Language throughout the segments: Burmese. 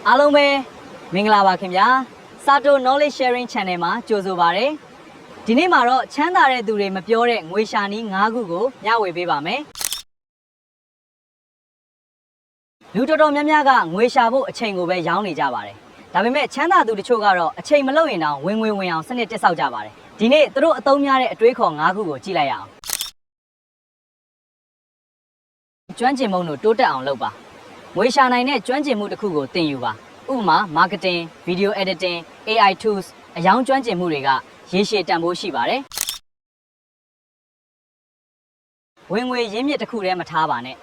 အားလုံးပဲမင်္ဂလာပါခင်ဗျာ Sato Knowledge Sharing Channel မှာကြိုဆိုပါရစေဒီနေ့မှာတော့ချမ်းသာတဲ့သူတွေမပြောတဲ့ငွေရှာနည်း၅ခုကိုမျှဝေပေးပါမယ်လူတော်တော်များများကငွေရှာဖို့အချိန်ကိုပဲရောင်းနေကြပါတယ်ဒါပေမဲ့ချမ်းသာသူတချို့ကတော့အချိန်မလုပ်ရင်တော့ဝင်အောင်စနစ်တက်ဆောက်ကြပါတယ်ဒီနေ့သူတို့အသုံးများတဲ့အတွေးခေါ်၅ခုကိုကြည့်လိုက်ရအောင်ကျွမ်းကျင်မှုတို့တိုးတက်အောင်လုပ်ပါငွေရှာနိုင်တဲ့ကျွမ်းကျင်မှုတစ်ခုကိုသင်ယူပါဥပမာ marketing, video editing, AI tools အယောင်ကျွမ်းကျင်မှုတွေကရေရှည်တန်ဖိုးရှိပါတယ်ဝင်ငွေရင်းမြစ်တစ်ခုတည်းမထားပါနဲ့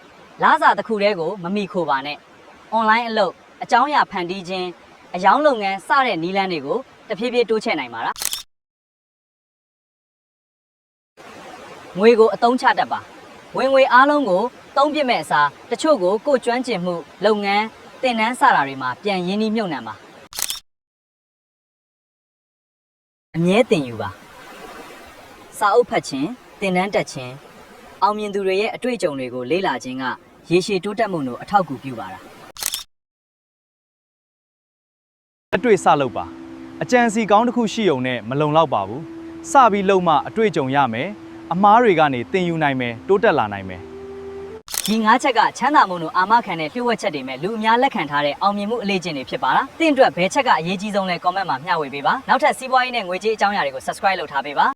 လစာတစ်ခုတည်းကိုမမိခိုပါနဲ့ online အလုပ်အကြောင်းအရာဖန်တီးခြင်းအယောင်လုပ်ငန်းစတဲ့နည်းလမ်းတွေကိုတဖြည်းဖြည်းတိုးချဲ့နိုင်ပါလားငွေကိုအသုံးချတတ်ပါဝင်ငွေအားလုံးကိုသုံးပြမဲ့အစားတချို့ကိုကိုကျွမ်းကျင်မှုလုပ်ငန်းသင်တန်းစတာတွေမှာပြန်ရင်းနှီးမြှုပ်နှံပါအမြဲသင်ယူပါစာအုပ်ဖတ်ခြင်းသင်တန်းတက်ခြင်းအောင်မြင်သူတွေရဲ့အတွေ့အကြုံတွေကိုလေ့လာခြင်းကရေရှည်တိုးတက်မှုကိုအထောက်အကူပြုပါတာအတွေ့စလုပ်ပါအကြံစီကောင်းတစ်ခုရှိုံနဲ့မလုံလောက်ပါဘူးစပြီးလုံမှအတွေ့အကြုံရမယ်အမားတွေကနေသင်ယူနိုင်မယ်တိုးတက်လာနိုင်မယ်ဒီ၅ချက်ကချမ်းသာမှုတို့အာမခံတဲ့လျှို့ဝှက်ချက်တွေမဲ့လူအများလက်ခံထားတဲ့အောင်မြင်မှုအလေးကျင့်တွေဖြစ်ပါလား။သင်အတွက်ဘယ်ချက်ကအရေးကြီးဆုံးလဲ comment မှာမျှဝေပေးပါ။နောက်ထပ်စီးပွားရေးနဲ့ငွေကြေးအကြောင်းအရာတွေကို subscribe လုပ်ထားပေးပါ